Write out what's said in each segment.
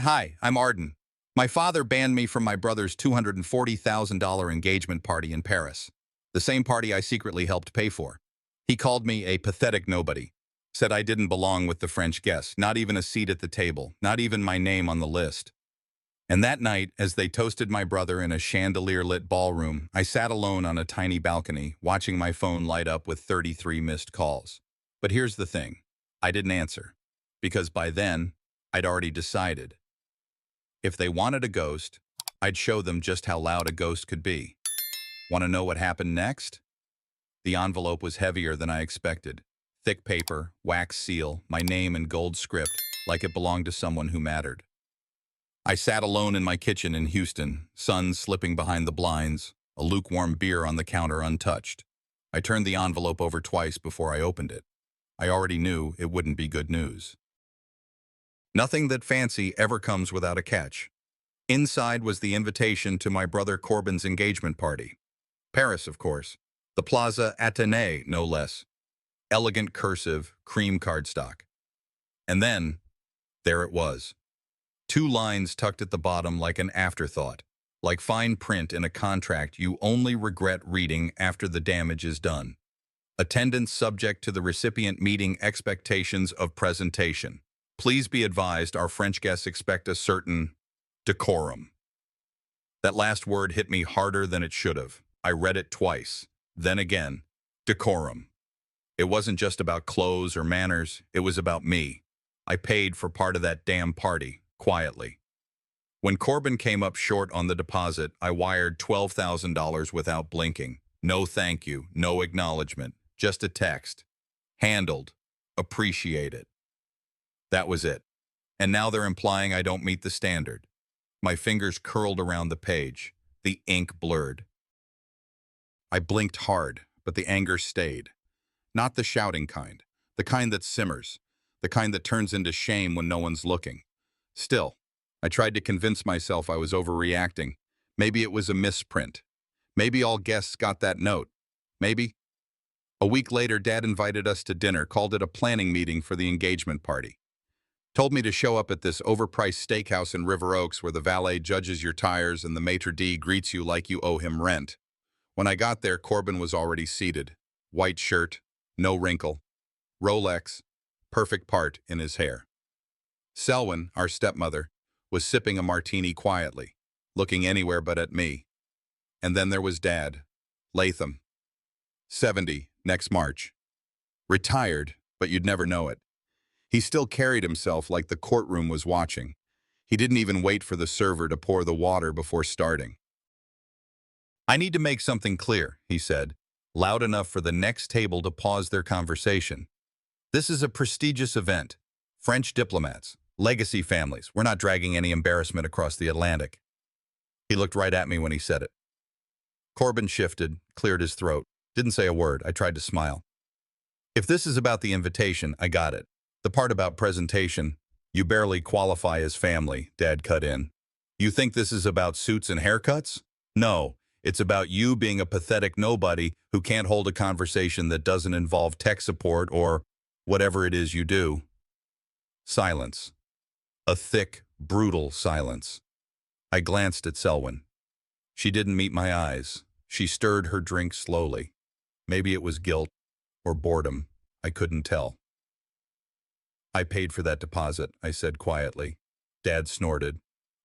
Hi, I'm Arden. My father banned me from my brother's $240,000 engagement party in Paris, the same party I secretly helped pay for. He called me a pathetic nobody, said I didn't belong with the French guests, not even a seat at the table, not even my name on the list. And that night, as they toasted my brother in a chandelier-lit ballroom, I sat alone on a tiny balcony, watching my phone light up with 33 missed calls. But here's the thing. I didn't answer, because by then, I'd already decided. If they wanted a ghost, I'd show them just how loud a ghost could be. Want to know what happened next? The envelope was heavier than I expected. Thick paper, wax seal, my name in gold script, like it belonged to someone who mattered. I sat alone in my kitchen in Houston, sun slipping behind the blinds, a lukewarm beer on the counter untouched. I turned the envelope over twice before I opened it. I already knew it wouldn't be good news. Nothing that fancy ever comes without a catch. Inside was the invitation to my brother Corbin's engagement party. Paris, of course. The Plaza Athénée, no less. Elegant cursive, cream cardstock. And then, there it was. Two lines tucked at the bottom like an afterthought, like fine print in a contract you only regret reading after the damage is done. Attendance subject to the recipient meeting expectations of presentation. Please be advised our French guests expect a certain decorum. That last word hit me harder than it should have. I read it twice. Then again, decorum. It wasn't just about clothes or manners, it was about me. I paid for part of that damn party, quietly. When Corbin came up short on the deposit, I wired $12,000 without blinking. No thank you, no acknowledgement, just a text. Handled. Appreciate it. That was it. And now they're implying I don't meet the standard. My fingers curled around the page. The ink blurred. I blinked hard, but the anger stayed. Not the shouting kind. The kind that simmers. The kind that turns into shame when no one's looking. Still, I tried to convince myself I was overreacting. Maybe it was a misprint. Maybe all guests got that note. Maybe. A week later, Dad invited us to dinner, called it a planning meeting for the engagement party. Told me to show up at this overpriced steakhouse in River Oaks where the valet judges your tires and the maitre d' greets you like you owe him rent. When I got there, Corbin was already seated. White shirt, no wrinkle, Rolex, perfect part in his hair. Selwyn, our stepmother, was sipping a martini quietly, looking anywhere but at me. And then there was Dad, Latham, 70, next March. Retired, but you'd never know it. He still carried himself like the courtroom was watching. He didn't even wait for the server to pour the water before starting. I need to make something clear, he said, loud enough for the next table to pause their conversation. This is a prestigious event. French diplomats, legacy families. We're not dragging any embarrassment across the Atlantic. He looked right at me when he said it. Corbin shifted, cleared his throat. Didn't say a word. I tried to smile. If this is about the invitation, I got it. The part about presentation, you barely qualify as family, Dad cut in. You think this is about suits and haircuts? No, it's about you being a pathetic nobody who can't hold a conversation that doesn't involve tech support or whatever it is you do. Silence. A thick, brutal silence. I glanced at Selwyn. She didn't meet my eyes. She stirred her drink slowly. Maybe it was guilt or boredom. I couldn't tell. I paid for that deposit, I said quietly. Dad snorted.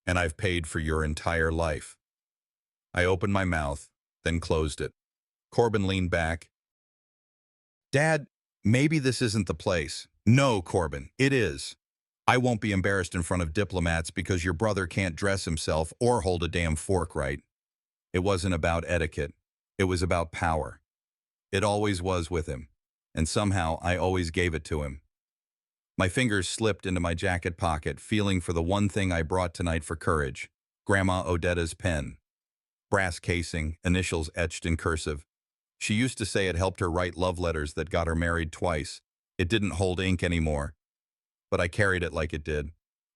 And I've paid for your entire life. I opened my mouth, then closed it. Corbin leaned back. Dad, maybe this isn't the place. No, Corbin, it is. I won't be embarrassed in front of diplomats because your brother can't dress himself or hold a damn fork right. It wasn't about etiquette. It was about power. It always was with him. And somehow I always gave it to him. My fingers slipped into my jacket pocket, feeling for the one thing I brought tonight for courage. Grandma Odetta's pen. Brass casing, initials etched in cursive. She used to say it helped her write love letters that got her married twice. It didn't hold ink anymore. But I carried it like it did.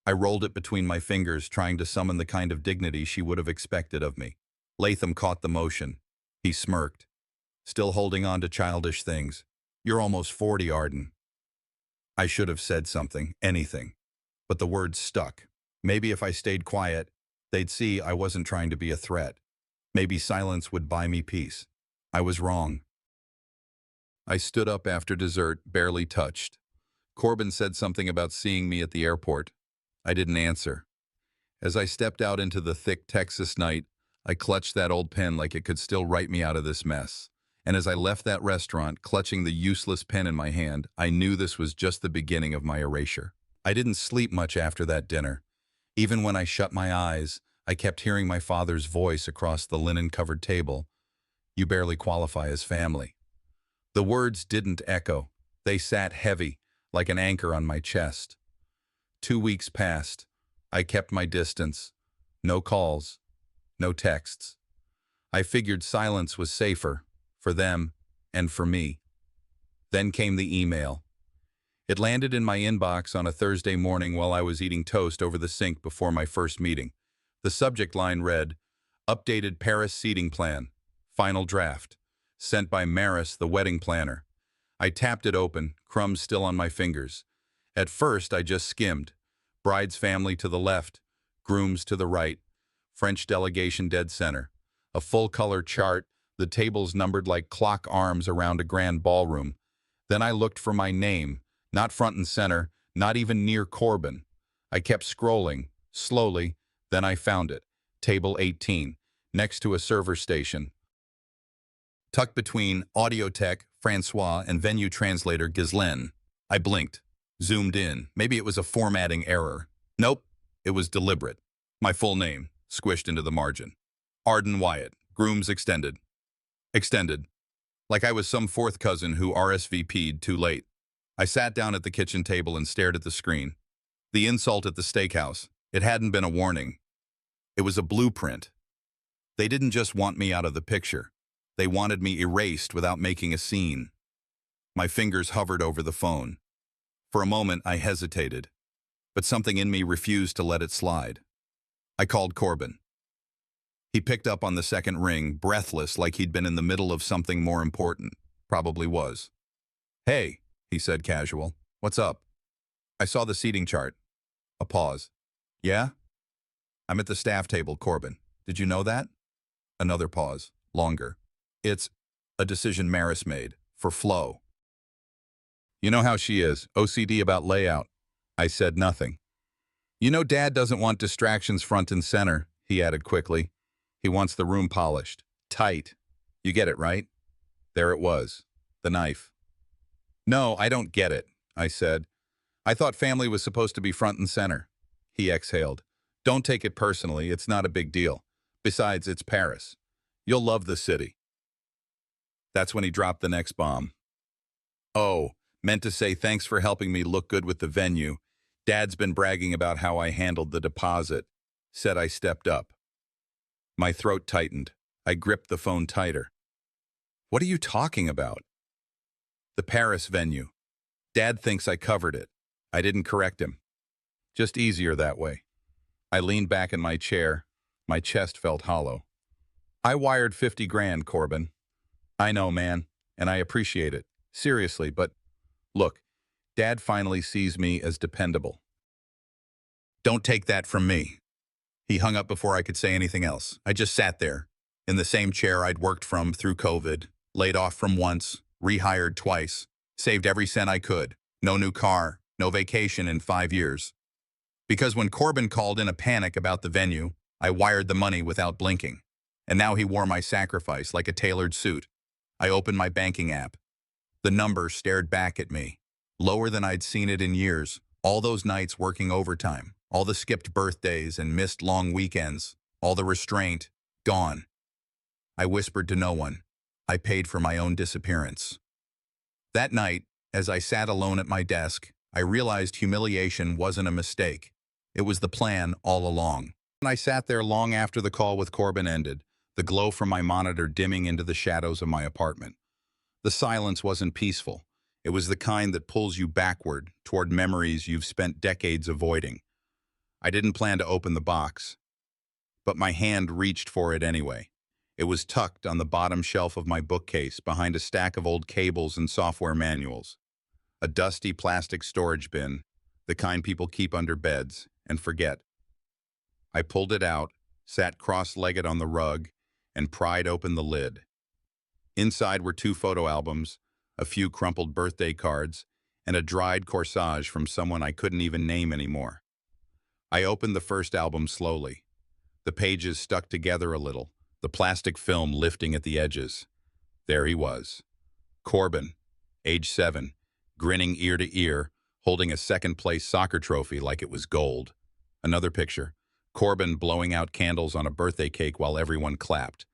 I rolled it between my fingers, trying to summon the kind of dignity she would have expected of me. Latham caught the motion. He smirked. Still holding on to childish things. You're almost 40, Arden. I should have said something, anything. But the words stuck. Maybe if I stayed quiet, they'd see I wasn't trying to be a threat. Maybe silence would buy me peace. I was wrong. I stood up after dessert, barely touched. Corbin said something about seeing me at the airport. I didn't answer. As I stepped out into the thick Texas night, I clutched that old pen like it could still write me out of this mess. And as I left that restaurant, clutching the useless pen in my hand, I knew this was just the beginning of my erasure. I didn't sleep much after that dinner. Even when I shut my eyes, I kept hearing my father's voice across the linen-covered table. You barely qualify as family. The words didn't echo. They sat heavy, like an anchor on my chest. 2 weeks passed. I kept my distance. No calls, no texts. I figured silence was safer, for them and for me. Then came the email. It landed in my inbox on a Thursday morning while I was eating toast over the sink before my first meeting. The subject line read, Updated Paris Seating Plan, Final Draft, sent by Maris, the wedding planner. I tapped it open, crumbs still on my fingers. At first, I just skimmed. Bride's family to the left, groom's to the right, French delegation dead center. A full-color chart, the tables numbered like clock arms around a grand ballroom. Then I looked for my name, not front and center, not even near Corbin. I kept scrolling, slowly, then I found it. Table 18, next to a server station. Tucked between audio tech, Francois, and venue translator, Ghislaine. I blinked, zoomed in. Maybe it was a formatting error. Nope, it was deliberate. My full name, squished into the margin. Arden Wyatt, grooms extended. Extended. Like I was some fourth cousin who RSVP'd too late. I sat down at the kitchen table and stared at the screen. The insult at the steakhouse. It hadn't been a warning. It was a blueprint. They didn't just want me out of the picture. They wanted me erased without making a scene. My fingers hovered over the phone. For a moment, I hesitated, but something in me refused to let it slide. I called Corbin. He picked up on the second ring, breathless, like he'd been in the middle of something more important. Probably was. Hey, he said casual. What's up? I saw the seating chart. A pause. Yeah? I'm at the staff table, Corbin. Did you know that? Another pause. Longer. It's a decision Maris made. For flow. You know how she is. OCD about layout. I said nothing. You know Dad doesn't want distractions front and center, he added quickly. He wants the room polished. Tight. You get it, right? There it was. The knife. No, I don't get it, I said. I thought family was supposed to be front and center. He exhaled. Don't take it personally, it's not a big deal. Besides, it's Paris. You'll love the city. That's when he dropped the next bomb. Oh, meant to say thanks for helping me look good with the venue. Dad's been bragging about how I handled the deposit. Said I stepped up. My throat tightened. I gripped the phone tighter. What are you talking about? The Paris venue. Dad thinks I covered it. I didn't correct him. Just easier that way. I leaned back in my chair. My chest felt hollow. I wired 50 grand, Corbin. I know, man, and I appreciate it. Seriously, but look, Dad finally sees me as dependable. Don't take that from me. He hung up before I could say anything else. I just sat there, in the same chair I'd worked from through COVID, laid off from once, rehired twice, saved every cent I could, no new car, no vacation in 5 years. Because when Corbin called in a panic about the venue, I wired the money without blinking. And now he wore my sacrifice like a tailored suit. I opened my banking app. The number stared back at me, lower than I'd seen it in years. All those nights working overtime, all the skipped birthdays and missed long weekends, all the restraint, gone. I whispered to no one. I paid for my own disappearance. That night, as I sat alone at my desk, I realized humiliation wasn't a mistake. It was the plan all along. And I sat there long after the call with Corbin ended, the glow from my monitor dimming into the shadows of my apartment. The silence wasn't peaceful. It was the kind that pulls you backward toward memories you've spent decades avoiding. I didn't plan to open the box, but my hand reached for it anyway. It was tucked on the bottom shelf of my bookcase behind a stack of old cables and software manuals. A dusty plastic storage bin, the kind people keep under beds and forget. I pulled it out, sat cross-legged on the rug, and pried open the lid. Inside were 2 photo albums, a few crumpled birthday cards, and a dried corsage from someone I couldn't even name anymore. I opened the first album slowly. The pages stuck together a little, the plastic film lifting at the edges. There he was. Corbin, age 7, grinning ear to ear, holding a second-place soccer trophy like it was gold. Another picture. Corbin blowing out candles on a birthday cake while everyone clapped.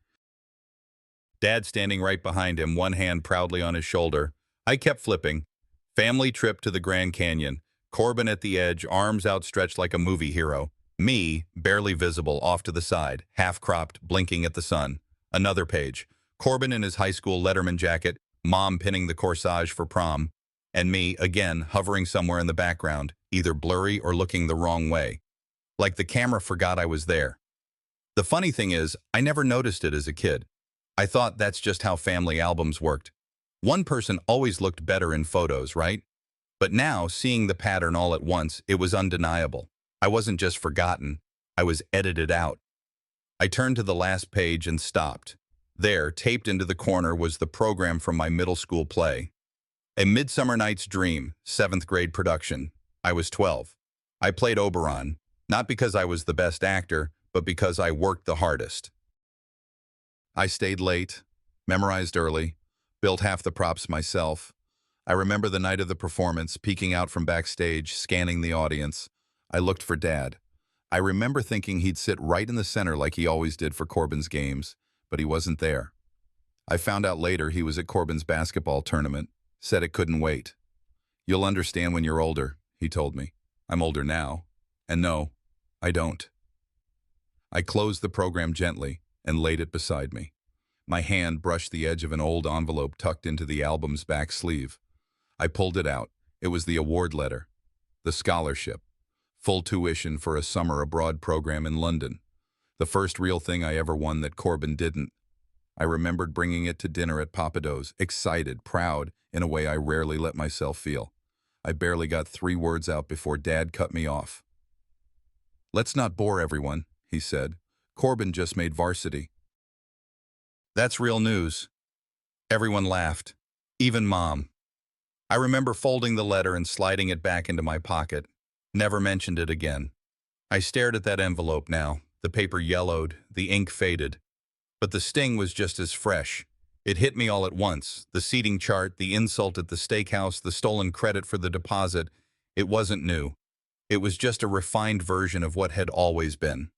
Dad standing right behind him, one hand proudly on his shoulder. I kept flipping. Family trip to the Grand Canyon. Corbin at the edge, arms outstretched like a movie hero. Me, barely visible, off to the side, half-cropped, blinking at the sun. Another page. Corbin in his high school Letterman jacket, Mom pinning the corsage for prom. And me, again, hovering somewhere in the background, either blurry or looking the wrong way. Like the camera forgot I was there. The funny thing is, I never noticed it as a kid. I thought that's just how family albums worked. One person always looked better in photos, right? But now, seeing the pattern all at once, it was undeniable. I wasn't just forgotten, I was edited out. I turned to the last page and stopped. There, taped into the corner, was the program from my middle school play. A Midsummer Night's Dream, 7th grade production. I was 12. I played Oberon, not because I was the best actor, but because I worked the hardest. I stayed late, memorized early, built half the props myself. I remember the night of the performance, peeking out from backstage, scanning the audience. I looked for Dad. I remember thinking he'd sit right in the center like he always did for Corbin's games, but he wasn't there. I found out later he was at Corbin's basketball tournament, said it couldn't wait. "You'll understand when you're older," he told me. I'm older now. And no, I don't. I closed the program gently and laid it beside me. My hand brushed the edge of an old envelope tucked into the album's back sleeve. I pulled it out. It was the award letter. The scholarship. Full tuition for a summer abroad program in London. The first real thing I ever won that Corbin didn't. I remembered bringing it to dinner at Papado's, excited, proud, in a way I rarely let myself feel. I barely got 3 words out before Dad cut me off. "Let's not bore everyone," he said. "Corbin just made varsity." That's real news. Everyone laughed. Even Mom. I remember folding the letter and sliding it back into my pocket. Never mentioned it again. I stared at that envelope now. The paper yellowed, the ink faded. But the sting was just as fresh. It hit me all at once. The seating chart, the insult at the steakhouse, the stolen credit for the deposit. It wasn't new. It was just a refined version of what had always been.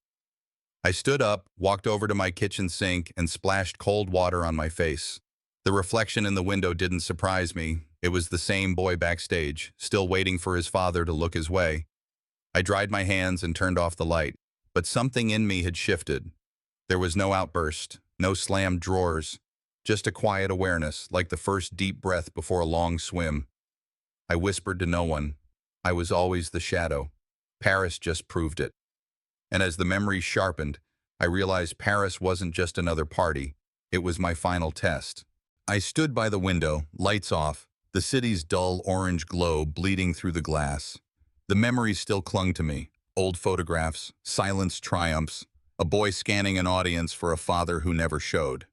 I stood up, walked over to my kitchen sink, and splashed cold water on my face. The reflection in the window didn't surprise me. It was the same boy backstage, still waiting for his father to look his way. I dried my hands and turned off the light, but something in me had shifted. There was no outburst, no slammed drawers, just a quiet awareness, like the first deep breath before a long swim. I whispered to no one. I was always the shadow. Paris just proved it. And as the memory sharpened, I realized Paris wasn't just another party. It was my final test. I stood by the window, lights off, the city's dull orange glow bleeding through the glass. The memories still clung to me. Old photographs, silenced triumphs, a boy scanning an audience for a father who never showed.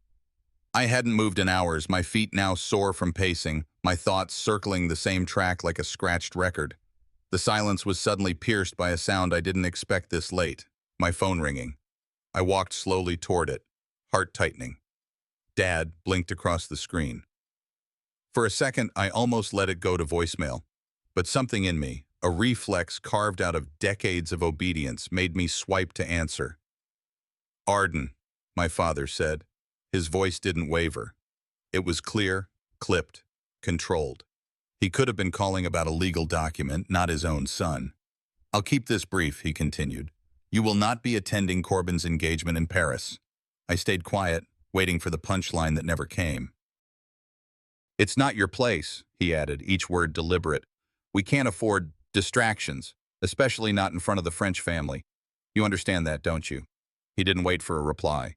I hadn't moved in hours, my feet now sore from pacing, my thoughts circling the same track like a scratched record. The silence was suddenly pierced by a sound I didn't expect this late, my phone ringing. I walked slowly toward it, heart tightening. Dad blinked across the screen. For a second, I almost let it go to voicemail, but something in me, a reflex carved out of decades of obedience, made me swipe to answer. "Arden," my father said. His voice didn't waver. It was clear, clipped, controlled. He could have been calling about a legal document, not his own son. "I'll keep this brief," he continued. "You will not be attending Corbin's engagement in Paris." I stayed quiet, waiting for the punchline that never came. "It's not your place," he added, each word deliberate. "We can't afford distractions, especially not in front of the French family. You understand that, don't you?" He didn't wait for a reply.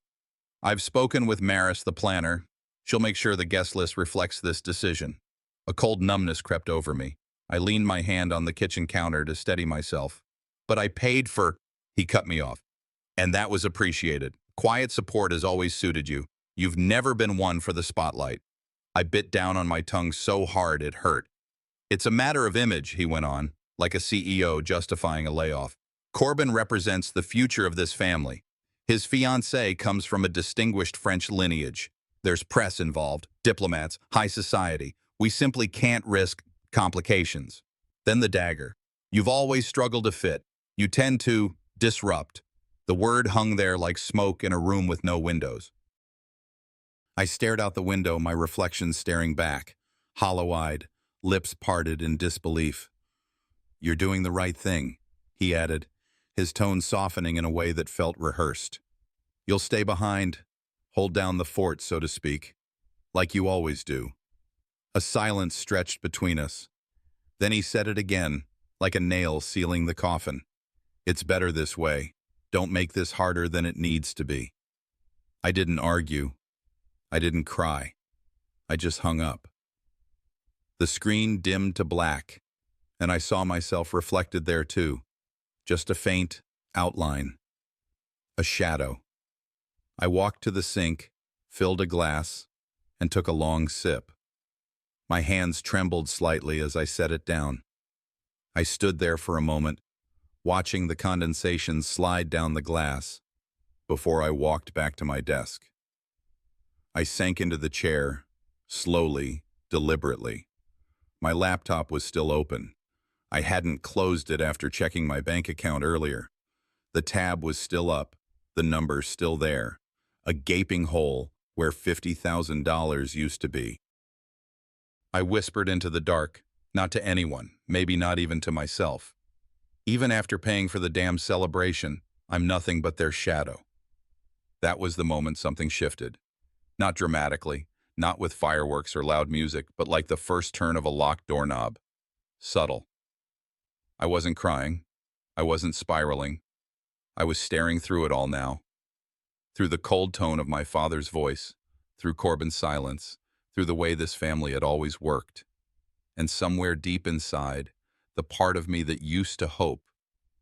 "I've spoken with Maris, the planner. She'll make sure the guest list reflects this decision." A cold numbness crept over me. I leaned my hand on the kitchen counter to steady myself. "But I paid for—" He cut me off. And that was appreciated. Quiet support has always suited you. You've never been one for the spotlight. I bit down on my tongue so hard it hurt. It's a matter of image, he went on, like a CEO justifying a layoff. Corbin represents the future of this family. His fiancée comes from a distinguished French lineage. There's press involved, diplomats, high society. We simply can't risk complications. Then the dagger. You've always struggled to fit. You tend to disrupt. The word hung there like smoke in a room with no windows. I stared out the window, my reflection staring back, hollow-eyed, lips parted in disbelief. "You're doing the right thing," he added, his tone softening in a way that felt rehearsed. "You'll stay behind, hold down the fort, so to speak, like you always do." A silence stretched between us. Then he said it again, like a nail sealing the coffin. "It's better this way. Don't make this harder than it needs to be." I didn't argue. I didn't cry. I just hung up. The screen dimmed to black, and I saw myself reflected there too. Just a faint outline. A shadow. I walked to the sink, filled a glass, and took a long sip. My hands trembled slightly as I set it down. I stood there for a moment, watching the condensation slide down the glass, before I walked back to my desk. I sank into the chair, slowly, deliberately. My laptop was still open. I hadn't closed it after checking my bank account earlier. The tab was still up, the number still there, a gaping hole where $50,000 used to be. I whispered into the dark, not to anyone, maybe not even to myself. Even after paying for the damn celebration, I'm nothing but their shadow. That was the moment something shifted. Not dramatically, not with fireworks or loud music, but like the first turn of a locked doorknob. Subtle. I wasn't crying. I wasn't spiraling. I was staring through it all now. Through the cold tone of my father's voice, through Corbin's silence, through the way this family had always worked. And somewhere deep inside, the part of me that used to hope,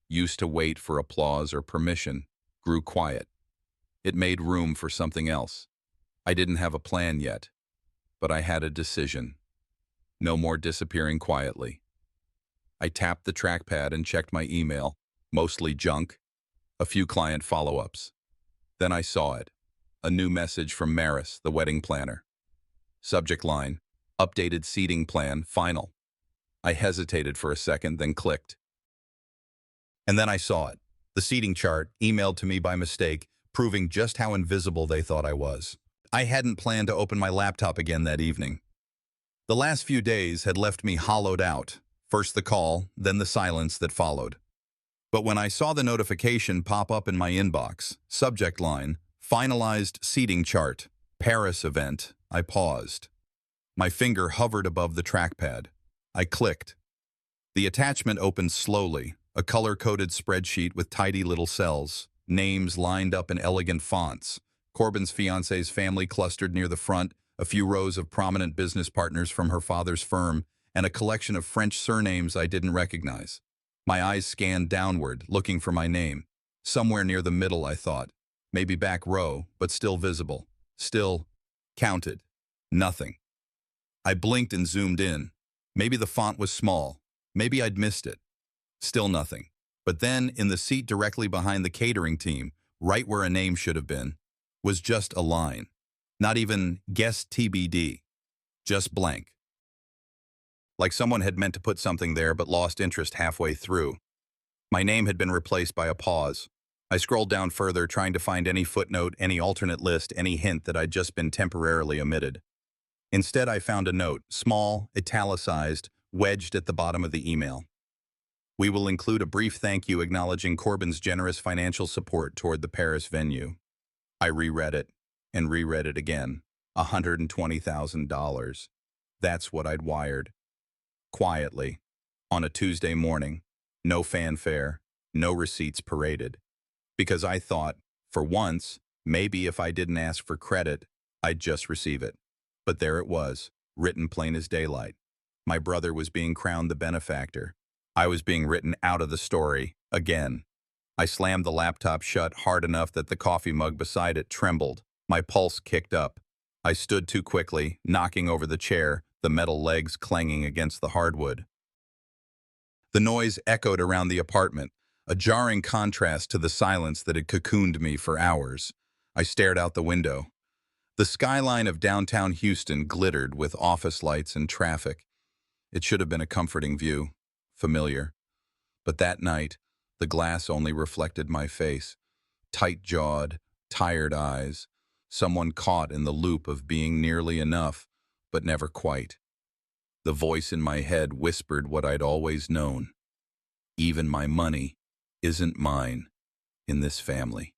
used to wait for applause or permission, grew quiet. It made room for something else. I didn't have a plan yet, but I had a decision. No more disappearing quietly. I tapped the trackpad and checked my email, mostly junk, a few client follow-ups. Then I saw it, a new message from Maris, the wedding planner. Subject line, updated seating plan, final. I hesitated for a second, then clicked. And then I saw it, the seating chart, emailed to me by mistake, proving just how invisible they thought I was. I hadn't planned to open my laptop again that evening. The last few days had left me hollowed out, first the call, then the silence that followed. But when I saw the notification pop up in my inbox, subject line, finalized seating chart, Paris event, I paused. My finger hovered above the trackpad. I clicked. The attachment opened slowly, a color-coded spreadsheet with tidy little cells, names lined up in elegant fonts. Corbin's fiancée's family clustered near the front, a few rows of prominent business partners from her father's firm, and a collection of French surnames I didn't recognize. My eyes scanned downward, looking for my name. Somewhere near the middle, I thought. Maybe back row, but still visible. Still counted. Nothing. I blinked and zoomed in. Maybe the font was small. Maybe I'd missed it. Still nothing. But then, in the seat directly behind the catering team, right where a name should have been, was just a line. Not even guest TBD. Just blank. Like someone had meant to put something there but lost interest halfway through. My name had been replaced by a pause. I scrolled down further, trying to find any footnote, any alternate list, any hint that I'd just been temporarily omitted. Instead, I found a note, small, italicized, wedged at the bottom of the email. "We will include a brief thank you acknowledging Corbin's generous financial support toward the Paris venue." I reread it, and reread it again. $120,000. That's what I'd wired. Quietly, on a Tuesday morning, no fanfare, no receipts paraded. Because I thought, for once, maybe if I didn't ask for credit, I'd just receive it. But there it was, written plain as daylight. My brother was being crowned the benefactor. I was being written out of the story, again. I slammed the laptop shut hard enough that the coffee mug beside it trembled. My pulse kicked up. I stood too quickly, knocking over the chair, the metal legs clanging against the hardwood. The noise echoed around the apartment, a jarring contrast to the silence that had cocooned me for hours. I stared out the window. The skyline of downtown Houston glittered with office lights and traffic. It should have been a comforting view, familiar. But that night, the glass only reflected my face, tight-jawed, tired eyes, someone caught in the loop of being nearly enough, but never quite. The voice in my head whispered what I'd always known. Even my money isn't mine in this family.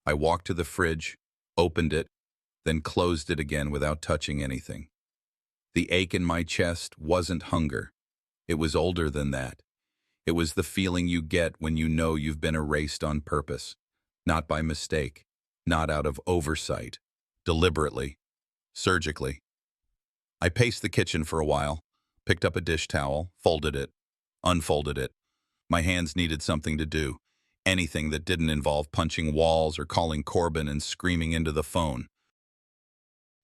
I walked to the fridge, opened it, then closed it again without touching anything. The ache in my chest wasn't hunger. It was older than that. It was the feeling you get when you know you've been erased on purpose, not by mistake, not out of oversight, deliberately, surgically. I paced the kitchen for a while, picked up a dish towel, folded it, unfolded it. My hands needed something to do, anything that didn't involve punching walls or calling Corbin and screaming into the phone.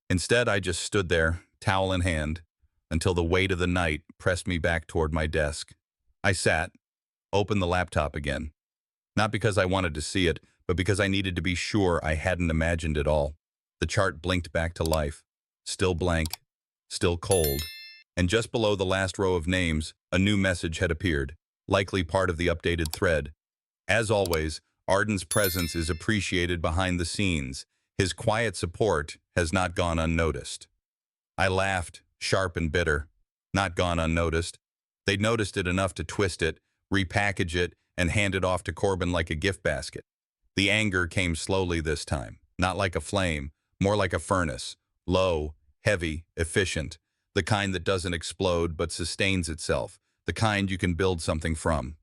Instead, I just stood there, towel in hand, until the weight of the night pressed me back toward my desk. I sat, opened the laptop again. Not because I wanted to see it, but because I needed to be sure I hadn't imagined it all. The chart blinked back to life, still blank, still cold, and just below the last row of names, a new message had appeared, likely part of the updated thread. As always, Arden's presence is appreciated behind the scenes. His quiet support has not gone unnoticed. I laughed, sharp and bitter. Not gone unnoticed. They'd noticed it enough to twist it, repackage it, and hand it off to Corbin like a gift basket. The anger came slowly this time, not like a flame, more like a furnace, low, heavy, efficient, the kind that doesn't explode but sustains itself, the kind you can build something from.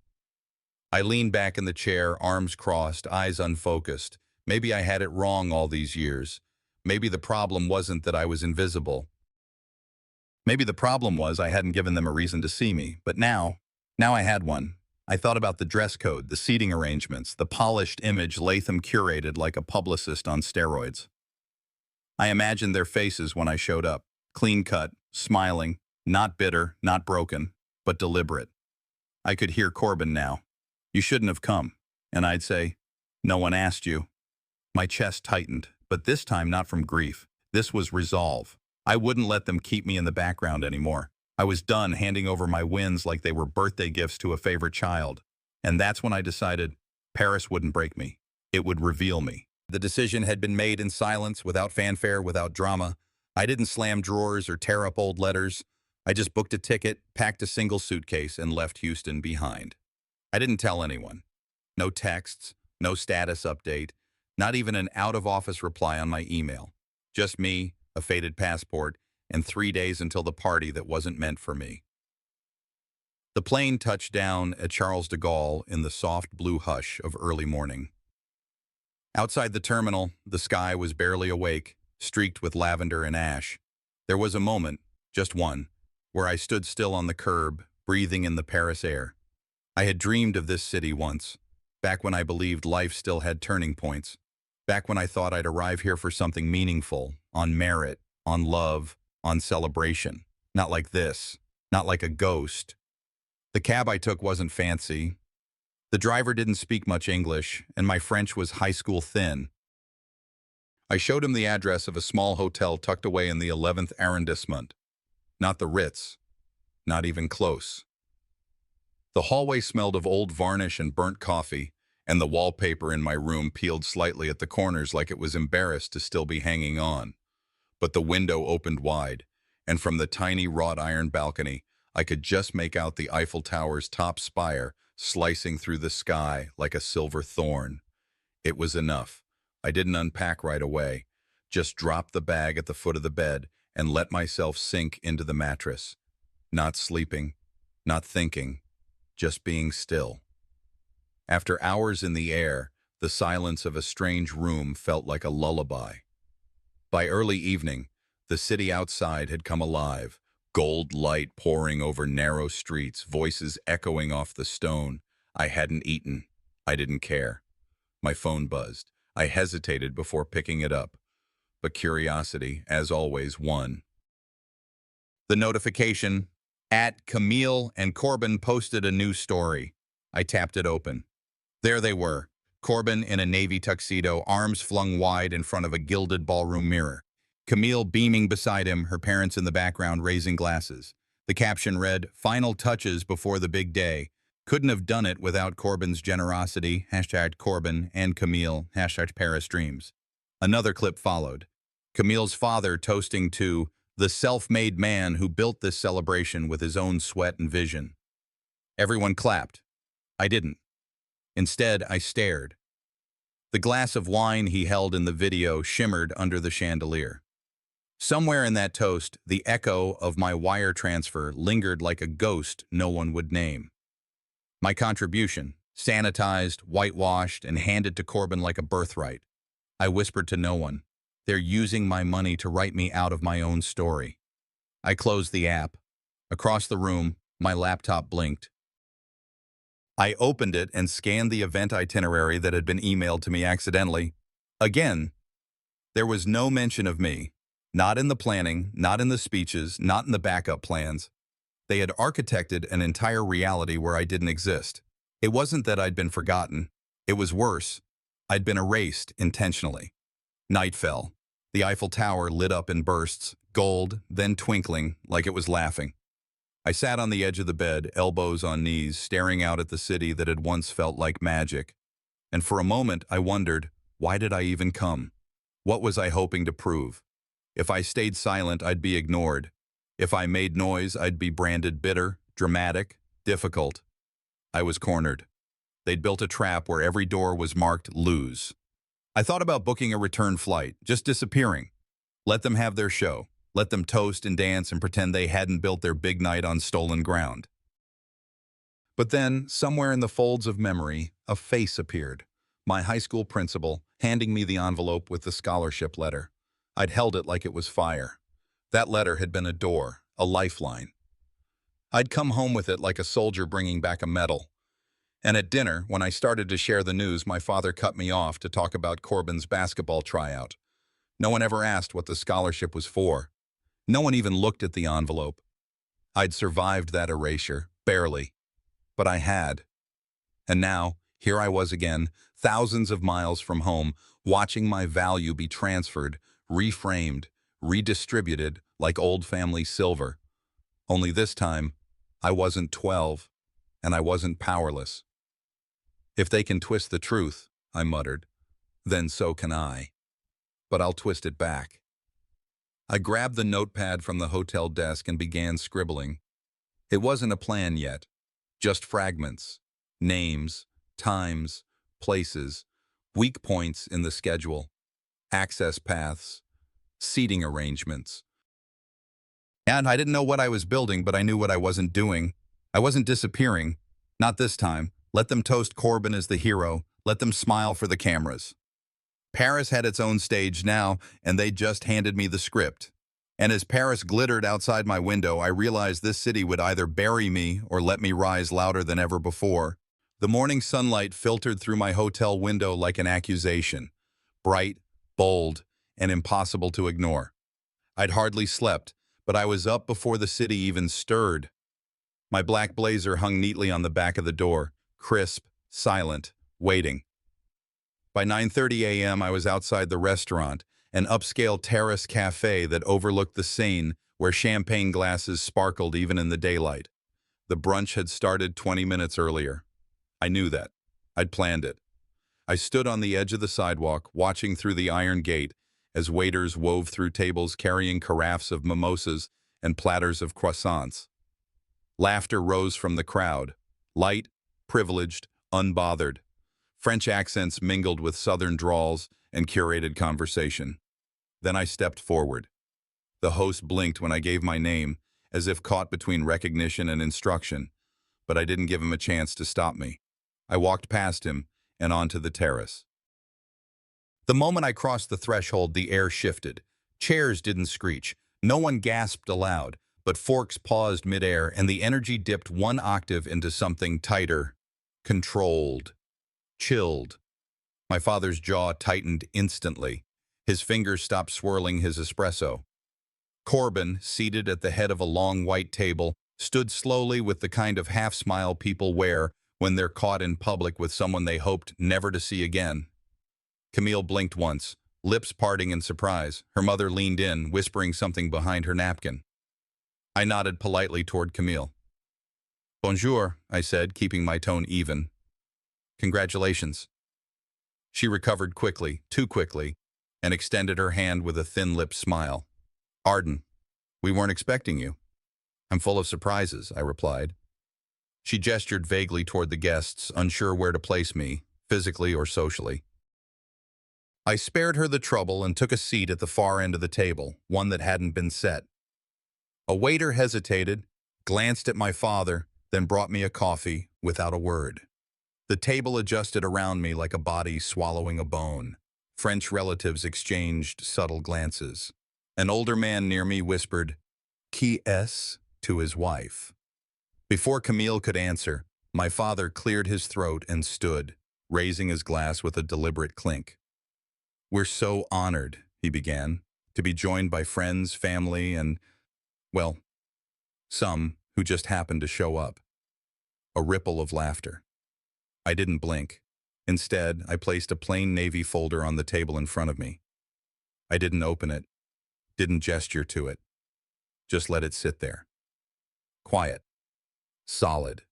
I leaned back in the chair, arms crossed, eyes unfocused. Maybe I had it wrong all these years. Maybe the problem wasn't that I was invisible. Maybe the problem was I hadn't given them a reason to see me, but now I had one. I thought about the dress code, the seating arrangements, the polished image Latham curated like a publicist on steroids. I imagined their faces when I showed up, clean-cut, smiling, not bitter, not broken, but deliberate. I could hear Corbin now. "You shouldn't have come." And I'd say, "No one asked you." My chest tightened, but this time not from grief. This was resolve. I wouldn't let them keep me in the background anymore. I was done handing over my wins like they were birthday gifts to a favorite child. And that's when I decided Paris wouldn't break me. It would reveal me. The decision had been made in silence, without fanfare, without drama. I didn't slam drawers or tear up old letters. I just booked a ticket, packed a single suitcase, and left Houston behind. I didn't tell anyone. No texts, no status update, not even an out-of-office reply on my email. Just me, a faded passport, and 3 days until the party that wasn't meant for me. The plane touched down at Charles de Gaulle in the soft blue hush of early morning. Outside the terminal, the sky was barely awake, streaked with lavender and ash. There was a moment, just one, where I stood still on the curb, breathing in the Paris air. I had dreamed of this city once, back when I believed life still had turning points, back when I thought I'd arrive here for something meaningful, on merit, on love, on celebration. Not like this, not like a ghost. The cab I took wasn't fancy. The driver didn't speak much English, and my French was high school thin. I showed him the address of a small hotel tucked away in the 11th arrondissement. Not the Ritz, not even close. The hallway smelled of old varnish and burnt coffee, and the wallpaper in my room peeled slightly at the corners like it was embarrassed to still be hanging on. But the window opened wide, and from the tiny wrought iron balcony, I could just make out the Eiffel Tower's top spire slicing through the sky like a silver thorn. It was enough. I didn't unpack right away, just dropped the bag at the foot of the bed and let myself sink into the mattress. Not sleeping, not thinking, just being still. After hours in the air, the silence of a strange room felt like a lullaby. By early evening, the city outside had come alive, gold light pouring over narrow streets, voices echoing off the stone. I hadn't eaten. I didn't care. My phone buzzed. I hesitated before picking it up, but curiosity, as always, won. The notification, at Camille and Corbin posted a new story. I tapped it open. There they were, Corbin in a navy tuxedo, arms flung wide in front of a gilded ballroom mirror. Camille beaming beside him, her parents in the background raising glasses. The caption read, "Final touches before the big day. Couldn't have done it without Corbin's generosity, hashtag Corbin and Camille, hashtag Paris Dreams." Another clip followed. Camille's father toasting to the self-made man who built this celebration with his own sweat and vision. Everyone clapped. I didn't. Instead, I stared. The glass of wine he held in the video shimmered under the chandelier. Somewhere in that toast, the echo of my wire transfer lingered like a ghost no one would name. My contribution, sanitized, whitewashed, and handed to Corbin like a birthright. I whispered to no one. They're using my money to write me out of my own story. I closed the app. Across the room, my laptop blinked. I opened it and scanned the event itinerary that had been emailed to me accidentally. Again, there was no mention of me. Not in the planning, not in the speeches, not in the backup plans. They had architected an entire reality where I didn't exist. It wasn't that I'd been forgotten. It was worse. I'd been erased intentionally. Night fell. The Eiffel Tower lit up in bursts, gold, then twinkling like it was laughing. I sat on the edge of the bed, elbows on knees, staring out at the city that had once felt like magic. And for a moment, I wondered, why did I even come? What was I hoping to prove? If I stayed silent, I'd be ignored. If I made noise, I'd be branded bitter, dramatic, difficult. I was cornered. They'd built a trap where every door was marked lose. I thought about booking a return flight, just disappearing. Let them have their show. Let them toast and dance and pretend they hadn't built their big night on stolen ground. But then, somewhere in the folds of memory, a face appeared. My high school principal, handing me the envelope with the scholarship letter. I'd held it like it was fire. That letter had been a door, a lifeline. I'd come home with it like a soldier bringing back a medal. And at dinner, when I started to share the news, my father cut me off to talk about Corbin's basketball tryout. No one ever asked what the scholarship was for. No one even looked at the envelope. I'd survived that erasure, barely. But I had. And now, here I was again, thousands of miles from home, watching my value be transferred, reframed, redistributed like old family silver. Only this time, I wasn't 12, and I wasn't powerless. If they can twist the truth, I muttered, then so can I. But I'll twist it back. I grabbed the notepad from the hotel desk and began scribbling. It wasn't a plan yet, just fragments, names, times, places, weak points in the schedule, access paths, seating arrangements. And I didn't know what I was building, but I knew what I wasn't doing. I wasn't disappearing. Not this time. Let them toast Corbin as the hero. Let them smile for the cameras. Paris had its own stage now, and they just handed me the script. And as Paris glittered outside my window, I realized this city would either bury me or let me rise louder than ever before. The morning sunlight filtered through my hotel window like an accusation. Bright, bold, and impossible to ignore. I'd hardly slept, but I was up before the city even stirred. My black blazer hung neatly on the back of the door, crisp, silent, waiting. By 9:30 a.m., I was outside the restaurant, an upscale terrace cafe that overlooked the Seine, where champagne glasses sparkled even in the daylight. The brunch had started 20 minutes earlier. I knew that. I'd planned it. I stood on the edge of the sidewalk, watching through the iron gate as waiters wove through tables carrying carafes of mimosas and platters of croissants. Laughter rose from the crowd, light, privileged, unbothered. French accents mingled with Southern drawls and curated conversation. Then I stepped forward. The host blinked when I gave my name, as if caught between recognition and instruction, but I didn't give him a chance to stop me. I walked past him and onto the terrace. The moment I crossed the threshold, the air shifted. Chairs didn't screech. No one gasped aloud, but forks paused midair, and the energy dipped one octave into something tighter, controlled. chilled. My father's jaw tightened instantly. His fingers stopped swirling his espresso. Corbin, seated at the head of a long white table, stood slowly with the kind of half-smile people wear when they're caught in public with someone they hoped never to see again. Camille blinked once, lips parting in surprise. Her mother leaned in, whispering something behind her napkin. I nodded politely toward Camille. Bonjour, I said, keeping my tone even. Congratulations. She recovered quickly, too quickly, and extended her hand with a thin-lipped smile. Arden, we weren't expecting you. I'm full of surprises, I replied. She gestured vaguely toward the guests, unsure where to place me, physically or socially. I spared her the trouble and took a seat at the far end of the table, one that hadn't been set. A waiter hesitated, glanced at my father, then brought me a coffee without a word. The table adjusted around me like a body swallowing a bone. French relatives exchanged subtle glances. An older man near me whispered, "Qui est?" to his wife. Before Camille could answer, my father cleared his throat and stood, raising his glass with a deliberate clink. We're so honored, he began, to be joined by friends, family, and, well, some who just happened to show up. A ripple of laughter. I didn't blink. Instead, I placed a plain navy folder on the table in front of me. I didn't open it, didn't gesture to it. Just let it sit there. Quiet. Solid.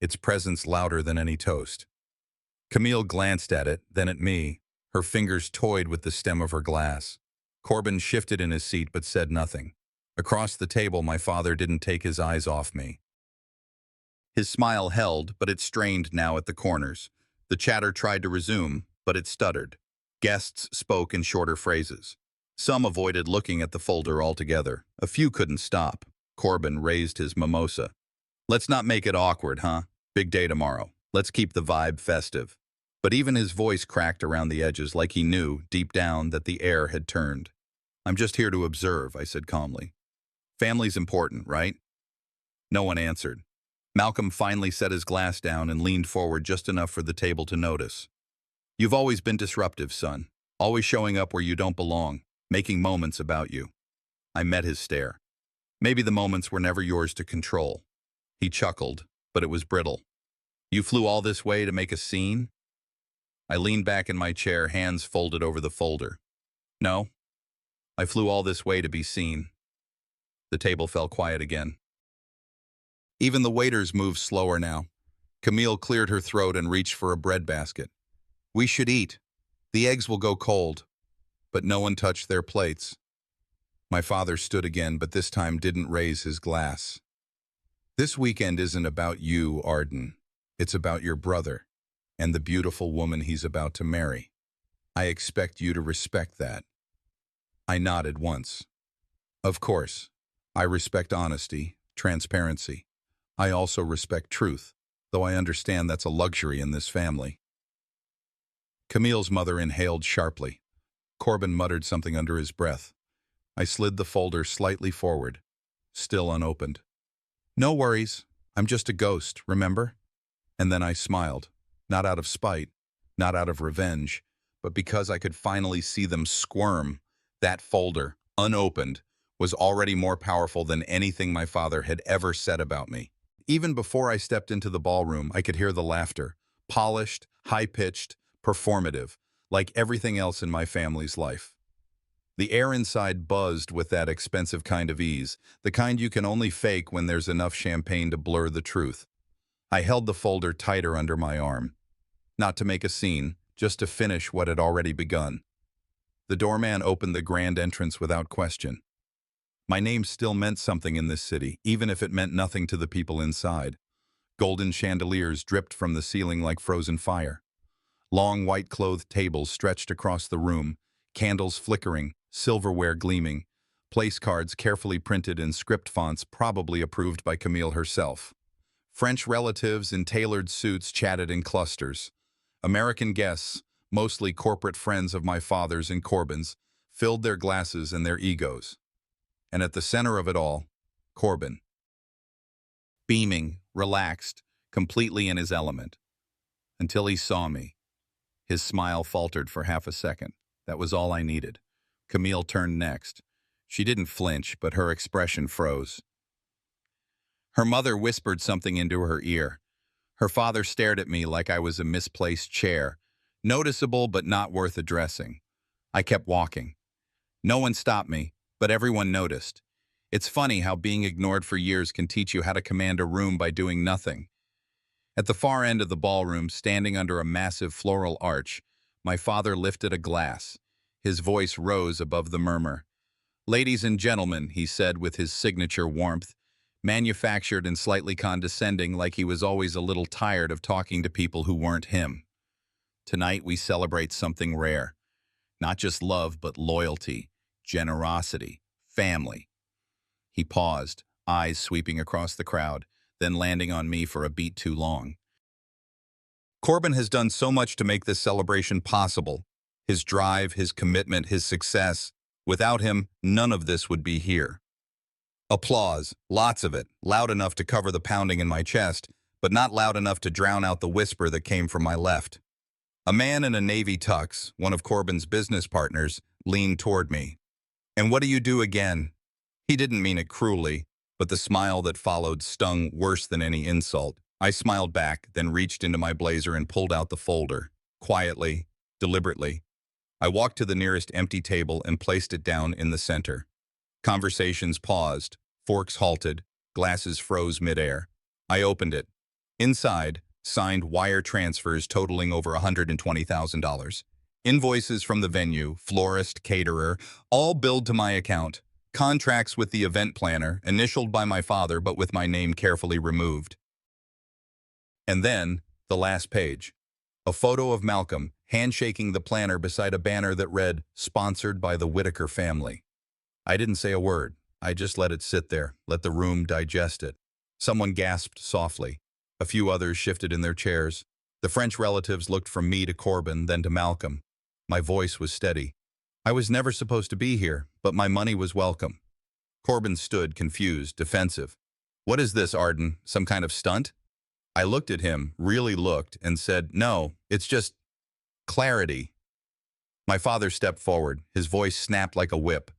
Its presence louder than any toast. Camille glanced at it, then at me. Her fingers toyed with the stem of her glass. Corbin shifted in his seat but said nothing. Across the table, my father didn't take his eyes off me. His smile held, but it strained now at the corners. The chatter tried to resume, but it stuttered. Guests spoke in shorter phrases. Some avoided looking at the folder altogether. A few couldn't stop. Corbin raised his mimosa. Let's not make it awkward, huh? Big day tomorrow. Let's keep the vibe festive. But even his voice cracked around the edges like he knew, deep down, that the air had turned. I'm just here to observe, I said calmly. Family's important, right? No one answered. Malcolm finally set his glass down and leaned forward just enough for the table to notice. You've always been disruptive, son. Always showing up where you don't belong, making moments about you. I met his stare. Maybe the moments were never yours to control. He chuckled, but it was brittle. You flew all this way to make a scene? I leaned back in my chair, hands folded over the folder. No, I flew all this way to be seen. The table fell quiet again. Even the waiters moved slower now. Camille cleared her throat and reached for a bread basket. We should eat. The eggs will go cold. But no one touched their plates. My father stood again, but this time didn't raise his glass. This weekend isn't about you, Arden. It's about your brother and the beautiful woman he's about to marry. I expect you to respect that. I nodded once. Of course, I respect honesty, transparency. I also respect truth, though I understand that's a luxury in this family. Camille's mother inhaled sharply. Corbin muttered something under his breath. I slid the folder slightly forward, still unopened. No worries, I'm just a ghost, remember? And then I smiled, not out of spite, not out of revenge, but because I could finally see them squirm. That folder, unopened, was already more powerful than anything my father had ever said about me. Even before I stepped into the ballroom, I could hear the laughter, polished, high-pitched, performative, like everything else in my family's life. The air inside buzzed with that expensive kind of ease, the kind you can only fake when there's enough champagne to blur the truth. I held the folder tighter under my arm. Not to make a scene, just to finish what had already begun. The doorman opened the grand entrance without question. My name still meant something in this city, even if it meant nothing to the people inside. Golden chandeliers dripped from the ceiling like frozen fire. Long white-clothed tables stretched across the room, candles flickering, silverware gleaming, place cards carefully printed in script fonts probably approved by Camille herself. French relatives in tailored suits chatted in clusters. American guests, mostly corporate friends of my father's and Corbin's, filled their glasses and their egos. And at the center of it all, Corbin. Beaming, relaxed, completely in his element. until he saw me. His smile faltered for half a second. That was all I needed. Camille turned next. She didn't flinch, but her expression froze. Her mother whispered something into her ear. Her father stared at me like I was a misplaced chair, noticeable but not worth addressing. I kept walking. No one stopped me, but everyone noticed. It's funny how being ignored for years can teach you how to command a room by doing nothing. At the far end of the ballroom, standing under a massive floral arch, my father lifted a glass. His voice rose above the murmur. "Ladies and gentlemen," he said with his signature warmth, manufactured and slightly condescending, like he was always a little tired of talking to people who weren't him. "Tonight we celebrate something rare. Not just love, but loyalty, generosity, family." He paused, eyes sweeping across the crowd, then landing on me for a beat too long. "Corbin has done so much to make this celebration possible. His drive, his commitment, his success. Without him, none of this would be here." Applause, lots of it, loud enough to cover the pounding in my chest, but not loud enough to drown out the whisper that came from my left. A man in a navy tux, one of Corbin's business partners, leaned toward me. "And what do you do again?" He didn't mean it cruelly, but the smile that followed stung worse than any insult. I smiled back, then reached into my blazer and pulled out the folder. Quietly, deliberately. I walked to the nearest empty table and placed it down in the center. Conversations paused, forks halted, glasses froze midair. I opened it. Inside, signed wire transfers totaling over $120,000. Invoices from the venue, florist, caterer, all billed to my account. Contracts with the event planner, initialed by my father but with my name carefully removed. And then, the last page. A photo of Malcolm, handshaking the planner beside a banner that read, "Sponsored by the Whitaker family." I didn't say a word. I just let it sit there, let the room digest it. Someone gasped softly. A few others shifted in their chairs. The French relatives looked from me to Corbin, then to Malcolm. My voice was steady. I was never supposed to be here, but my money was welcome. Corbin stood, confused, defensive. "What is this, Arden? Some kind of stunt?" I looked at him, really looked, and said, "No, it's just clarity." My father stepped forward. His voice snapped like a whip.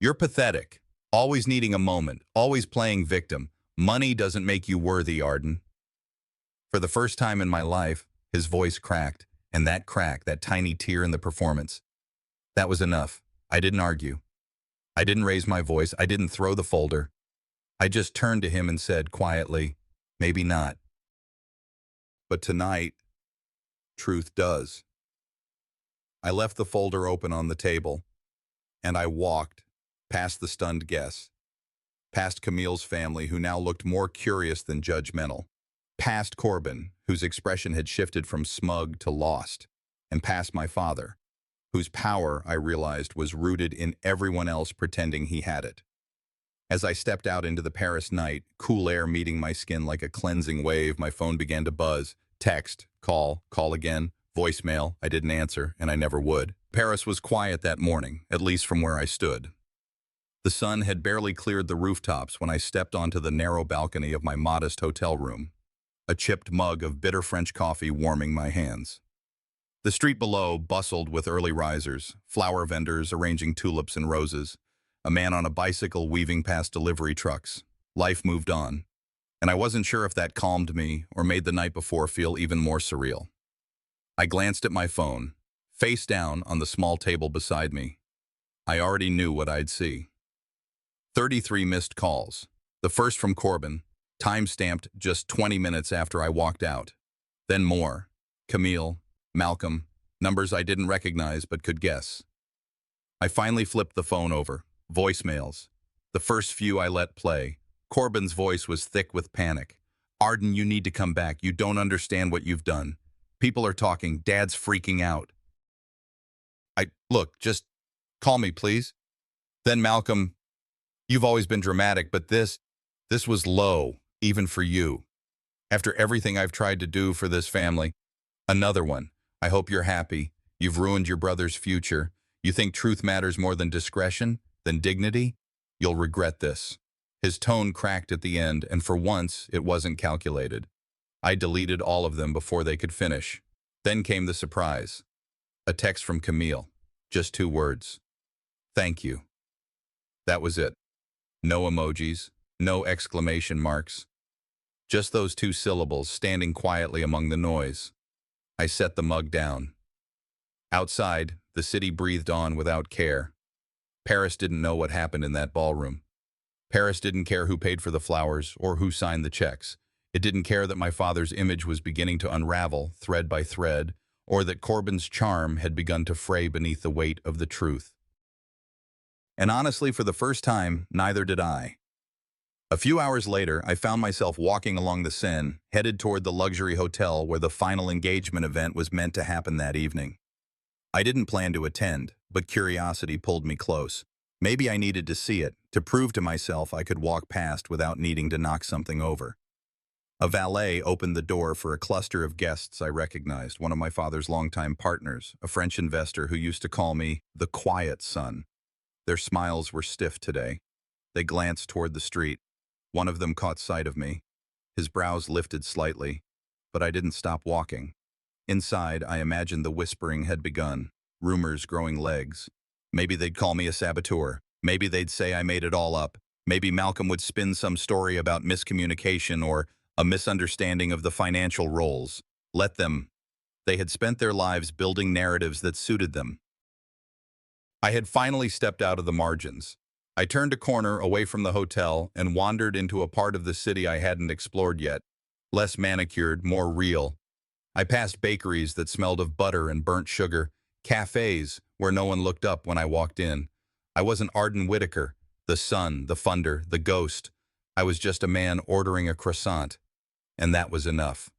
"You're pathetic. Always needing a moment, always playing victim. Money doesn't make you worthy, Arden." For the first time in my life, his voice cracked, and that crack, that tiny tear in the performance, that was enough. I didn't argue. I didn't raise my voice. I didn't throw the folder. I just turned to him and said quietly, "Maybe not. But tonight, truth does." I left the folder open on the table, and I walked past the stunned guests, past Camille's family, who now looked more curious than judgmental, past Corbin, whose expression had shifted from smug to lost, and past my father, whose power, I realized, was rooted in everyone else pretending he had it. As I stepped out into the Paris night, cool air meeting my skin like a cleansing wave, my phone began to buzz. Text, call again, voicemail. I didn't answer, and I never would. Paris was quiet that morning, at least from where I stood. The sun had barely cleared the rooftops when I stepped onto the narrow balcony of my modest hotel room, a chipped mug of bitter French coffee warming my hands. The street below bustled with early risers, flower vendors arranging tulips and roses, a man on a bicycle weaving past delivery trucks. Life moved on, and I wasn't sure if that calmed me or made the night before feel even more surreal. I glanced at my phone, face down on the small table beside me. I already knew what I'd see. 33 missed calls, the first from Corbin, time-stamped just 20 minutes after I walked out. Then more. Camille, Malcolm, numbers I didn't recognize but could guess. I finally flipped the phone over. Voicemails. The first few I let play. Corbin's voice was thick with panic. "Arden, you need to come back. You don't understand what you've done. People are talking. Dad's freaking out." Look, just call me, please." Then Malcolm, "You've always been dramatic, but this was low, even for you. After everything I've tried to do for this family." Another one. "I hope you're happy. You've ruined your brother's future. You think truth matters more than discretion, than dignity? You'll regret this." His tone cracked at the end, and for once, it wasn't calculated. I deleted all of them before they could finish. Then came the surprise. A text from Camille. Just 2 words. Thank you. That was it. No emojis, no exclamation marks. Just those 2 syllables standing quietly among the noise. I set the mug down. Outside, the city breathed on without care. Paris didn't know what happened in that ballroom. Paris didn't care who paid for the flowers or who signed the checks. It didn't care that my father's image was beginning to unravel, thread by thread, or that Corbin's charm had begun to fray beneath the weight of the truth. And honestly, for the first time, neither did I. A few hours later, I found myself walking along the Seine, headed toward the luxury hotel where the final engagement event was meant to happen that evening. I didn't plan to attend, but curiosity pulled me close. Maybe I needed to see it, to prove to myself I could walk past without needing to knock something over. A valet opened the door for a cluster of guests I recognized, one of my father's longtime partners, a French investor who used to call me the quiet son. Their smiles were stiff today. They glanced toward the street. One of them caught sight of me. His brows lifted slightly, but I didn't stop walking. Inside, I imagined the whispering had begun, rumors growing legs. Maybe they'd call me a saboteur. Maybe they'd say I made it all up. Maybe Malcolm would spin some story about miscommunication or a misunderstanding of the financial roles. Let them. They had spent their lives building narratives that suited them. I had finally stepped out of the margins. I turned a corner away from the hotel and wandered into a part of the city I hadn't explored yet. Less manicured, more real. I passed bakeries that smelled of butter and burnt sugar, cafes where no one looked up when I walked in. I wasn't Arden Whitaker, the son, the funder, the ghost. I was just a man ordering a croissant, and that was enough.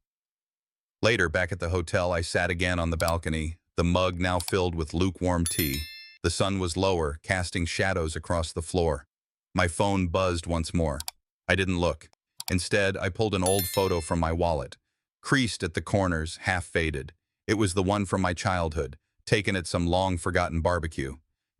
Later, back at the hotel, I sat again on the balcony, the mug now filled with lukewarm tea. The sun was lower, casting shadows across the floor. My phone buzzed once more. I didn't look. Instead, I pulled an old photo from my wallet. Creased at the corners, half faded. It was the one from my childhood, taken at some long-forgotten barbecue.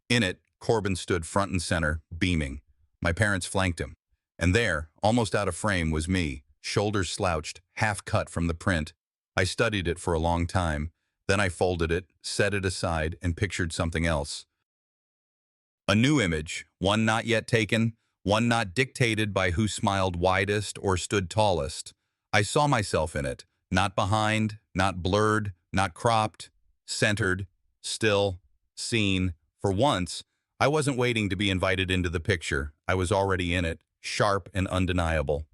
In it, Corbin stood front and center, beaming. My parents flanked him. And there, almost out of frame, was me, shoulders slouched, half cut from the print. I studied it for a long time. Then I folded it, set it aside, and pictured something else. A new image, one not yet taken, one not dictated by who smiled widest or stood tallest. I saw myself in it, not behind, not blurred, not cropped, centered, still, seen. For once, I wasn't waiting to be invited into the picture. I was already in it, sharp and undeniable.